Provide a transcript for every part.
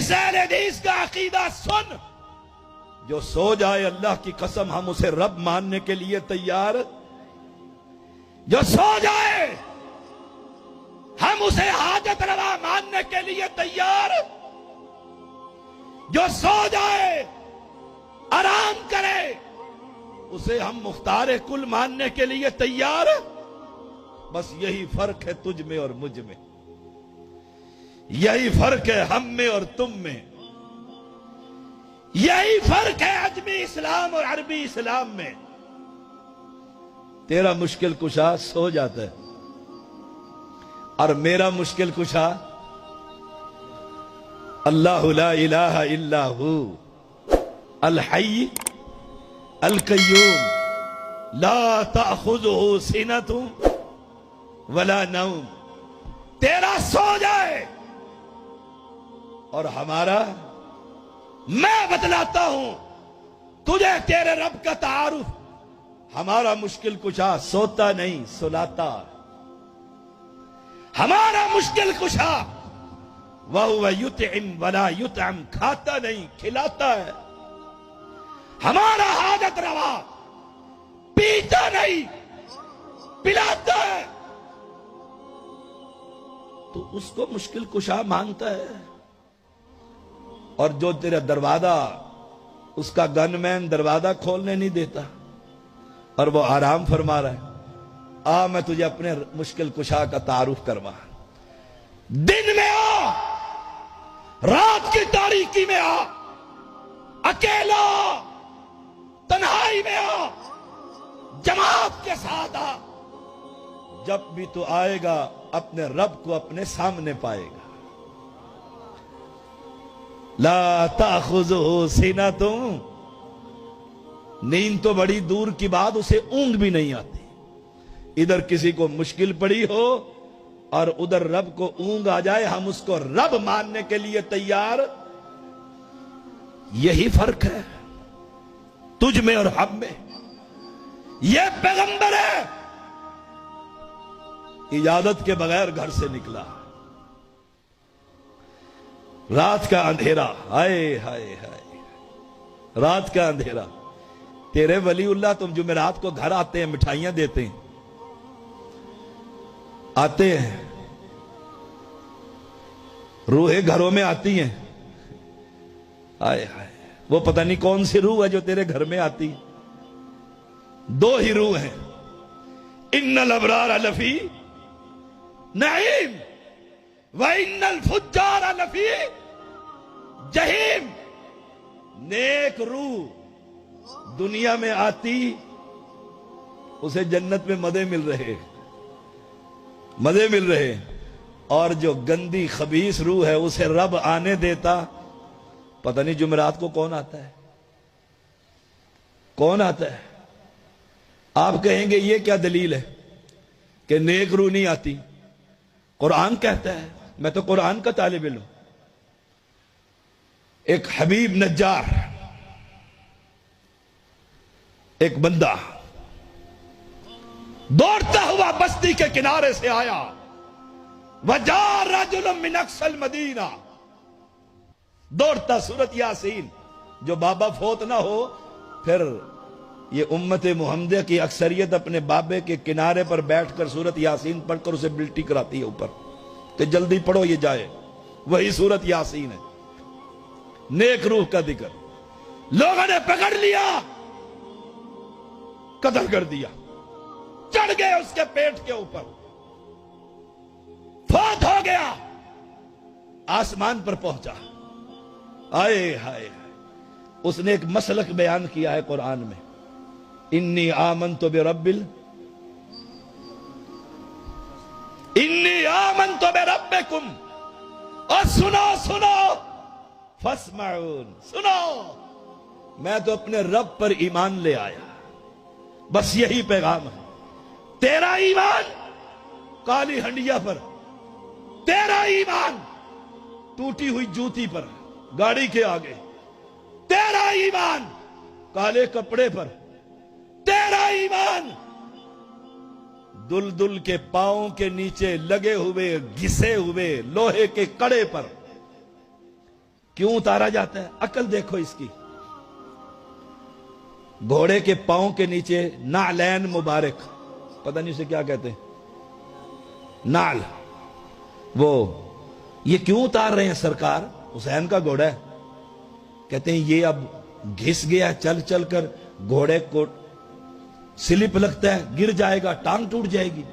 اس اہل حدیث کا عقیدہ سن، جو سو جائے اللہ کی قسم ہم اسے رب ماننے کے لیے تیار، جو سو جائے ہم اسے حاجت روا ماننے کے لیے تیار، جو سو جائے آرام کرے اسے ہم مختار کل ماننے کے لیے تیار۔ بس یہی فرق ہے تجھ میں اور مجھ میں، یہی فرق ہے ہم میں اور تم میں، یہی فرق ہے عجمی اسلام اور عربی اسلام میں۔ تیرا مشکل کشا سو جاتا ہے اور میرا مشکل کشا اللہ لا الہ الا ہو الحی القیوم لا تأخذہ سنۃ ولا نوم۔ تیرا سو جائے اور ہمارا، میں بتلاتا ہوں تجھے تیرے رب کا تعارف، ہمارا مشکل کشا سوتا نہیں سلاتا، ہمارا مشکل کشا وَهُوَ يُطْعِمْ وَلَا يُطْعَمْ، کھاتا نہیں کھلاتا ہے، ہمارا حاجت روا پیتا نہیں پلاتا ہے، تو اس کو مشکل کشا مانتا ہے۔ اور جو تیرا دروازہ، اس کا گن مین دروازہ کھولنے نہیں دیتا اور وہ آرام فرما رہا ہے، آ میں تجھے اپنے مشکل کشا کا تعارف کروا۔ دن میں آ، رات کی تاریکی میں آ، اکیلا آ، تنہائی میں آ، جماعت کے ساتھ آ، جب بھی تو آئے گا اپنے رب کو اپنے سامنے پائے گا۔ لا تأخذہ سنۃ، نیند تو بڑی دور کی بات، اسے اونگ بھی نہیں آتی۔ ادھر کسی کو مشکل پڑی ہو اور ادھر رب کو اونگ آ جائے، ہم اس کو رب ماننے کے لیے تیار۔ یہی فرق ہے تجھ میں اور ہم میں۔ یہ پیغمبر ہے، اجازت کے بغیر گھر سے نکلا، رات کا اندھیرا، ہائے ہائے ہائے، رات کا اندھیرا۔ تیرے ولی اللہ تم جمعرات کو گھر آتے ہیں، مٹھائیاں دیتے ہیں، آتے ہیں، روحیں گھروں میں آتی ہیں، ہائے ہائے، وہ پتہ نہیں کون سی روح ہے جو تیرے گھر میں آتی۔ دو ہی روح ہیں، ان الابرار لفی نعیم وَإِنَّ الْفُجَّارَ لَفِي جہیم۔ نیک روح دنیا میں آتی، اسے جنت میں مزے مل رہے، مزے مل رہے، اور جو گندی خبیث روح ہے اسے رب آنے دیتا۔ پتہ نہیں جمعرات کو کون آتا ہے، کون آتا ہے؟ آپ کہیں گے یہ کیا دلیل ہے کہ نیک روح نہیں آتی؟ قرآن کہتا ہے، میں تو قرآن کا طالب علم۔ ایک حبیب نجار، ایک بندہ دوڑتا ہوا بستی کے کنارے سے آیا، وَجَاءَ رَجُلٌ مِّنْ أَقْصَى الْمَدِينَةِ، دوڑتا سورۃ یاسین۔ جو بابا فوت نہ ہو پھر یہ امت محمدیہ کی اکثریت اپنے بابے کے کنارے پر بیٹھ کر سورۃ یاسین پڑھ کر اسے بلٹی کراتی ہے اوپر کہ جلدی پڑھو یہ جائے، وہی سورۃ یاسین ہے۔ نیک روح کا ذکر، لوگوں نے پکڑ لیا، قتل کر دیا، چڑھ گئے اس کے پیٹ کے اوپر، فوت ہو گیا، آسمان پر پہنچا۔ آئے ہائے، اس نے ایک مسلک بیان کیا ہے قرآن میں، انی آمنت برب انی آمنت بربکم، اور سنو سنو فاسمعون، سنو، میں تو اپنے رب پر ایمان لے آیا، بس یہی پیغام ہے۔ تیرا ایمان کالی ہنڈیا پر، تیرا ایمان ٹوٹی ہوئی جوتی پر، گاڑی کے آگے، تیرا ایمان کالے کپڑے پر، تیرا ایمان دل کے پاؤں کے نیچے لگے ہوئے گھسے ہوئے لوہے کے کڑے پر۔ کیوں اتارا جاتا ہے؟ عقل دیکھو اس کی. گھوڑے کے پاؤں کے نیچے نعلین مبارک، پتہ نہیں اسے کیا کہتے ہیں، نعل، وہ یہ کیوں اتار رہے ہیں سرکار؟ حسین کا گھوڑا ہے. کہتے ہیں یہ اب گھس گیا چل چل کر، گھوڑے کو سلپ لگتا ہے، گر جائے گا، ٹانگ ٹوٹ جائے گی.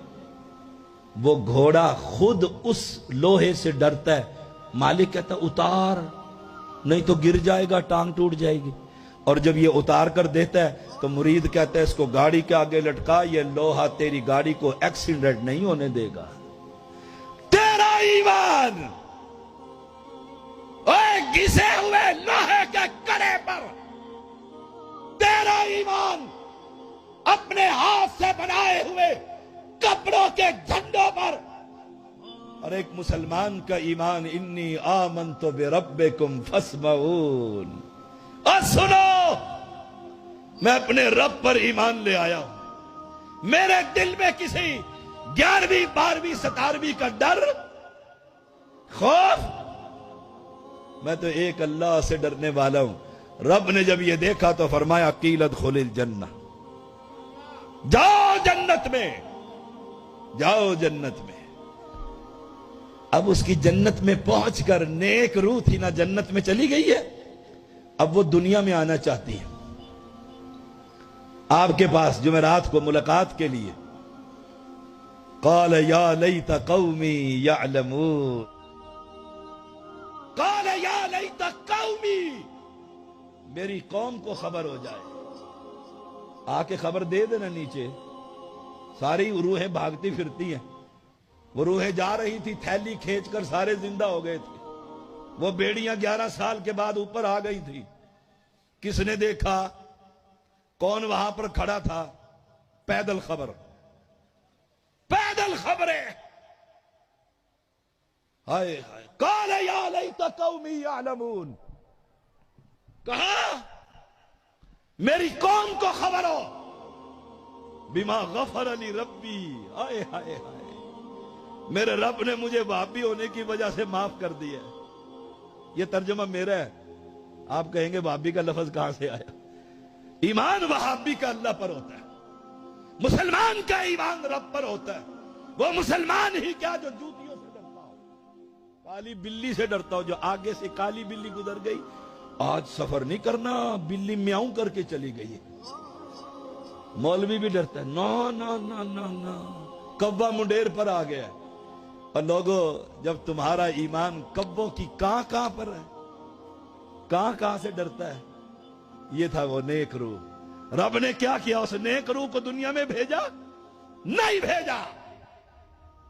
وہ گھوڑا خود اس لوہے سے ڈرتا ہے. مالک کہتا ہے اتار، نہیں تو گر جائے گا، ٹانگ ٹوٹ جائے گی. اور جب یہ اتار کر دیتا ہے تو مرید کہتا ہے اس کو گاڑی کے آگے لٹکا، یہ لوہا تیری گاڑی کو ایکسیڈنٹ نہیں ہونے دے گا. تیرا ایمان اے گھسے ہوئے لوہے کے کڑے پر، تیرا ایمان اپنے ہاتھ سے بنائے ہوئے کپڑوں کے جھنڈوں پر. اور ایک مسلمان کا ایمان انی آمنت بربکم فاسمعون. اور سنو، میں اپنے رب پر ایمان لے آیا ہوں. میرے دل میں کسی 11ویں 12ویں 17ویں کا ڈر، خوف، میں تو ایک اللہ سے ڈرنے والا ہوں. رب نے جب یہ دیکھا تو فرمایا قیل ادخل الجنہ، جاؤ جنت میں، جاؤ جنت میں. اب اس کی جنت میں پہنچ کر، نیک روح تھی نا، جنت میں چلی گئی ہے، اب وہ دنیا میں آنا چاہتی ہے آپ کے پاس جمعرات کو ملاقات کے لیے. قال یا لیت قومی یعلمون، قال یا لیت قومی، میری قوم کو خبر ہو جائے. آ کے خبر دے دینا نیچے. ساری روحیں بھاگتی پھرتی ہیں. وہ روحیں جا رہی تھی تھیلی کھینچ کر، سارے زندہ ہو گئے تھے. وہ بیڑیاں 11 سال کے بعد اوپر آ گئی تھی. کس نے دیکھا؟ کون وہاں پر کھڑا تھا؟ پیدل خبر، پیدل خبریں. ہائے ہائے. قال یا لیت قومی یعلمون، کہا میری قوم کو خبر ہو بما غفر لی ربی. ہائے ہائے ہائے، میرے رب نے مجھے وہابی ہونے کی وجہ سے معاف کر دیا. یہ ترجمہ میرا ہے. آپ کہیں گے وہابی کا لفظ کہاں سے آیا؟ ایمان وہابی کا اللہ پر ہوتا ہے، مسلمان کا ایمان رب پر ہوتا ہے. وہ مسلمان ہی کیا جو جوتیوں سے ڈرتا ہو، کالی بلی سے ڈرتا ہو. جو آگے سے کالی بلی گزر گئی، آج سفر نہیں کرنا، بلی میاؤں کر کے چلی گئی. مولوی بھی ڈرتا ہے، نا نا نا نا نا، کبا منڈیر پر آ گیا. اور لوگوں، جب تمہارا ایمان کبوں کی کہاں پر ہے، کہاں سے ڈرتا ہے. یہ تھا وہ نیک روح. رب نے کیا کیا؟ اس نیک روح کو دنیا میں بھیجا؟ نہیں بھیجا،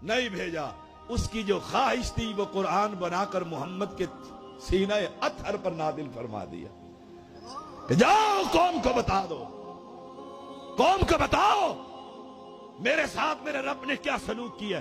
نہیں بھیجا. اس کی جو خواہش تھی وہ قرآن بنا کر محمد کے سینہ اطہر پر نازل فرما دیا کہ جاؤ قوم کو بتا دو، قوم کو بتاؤ میرے ساتھ میرے رب نے کیا سلوک کیا.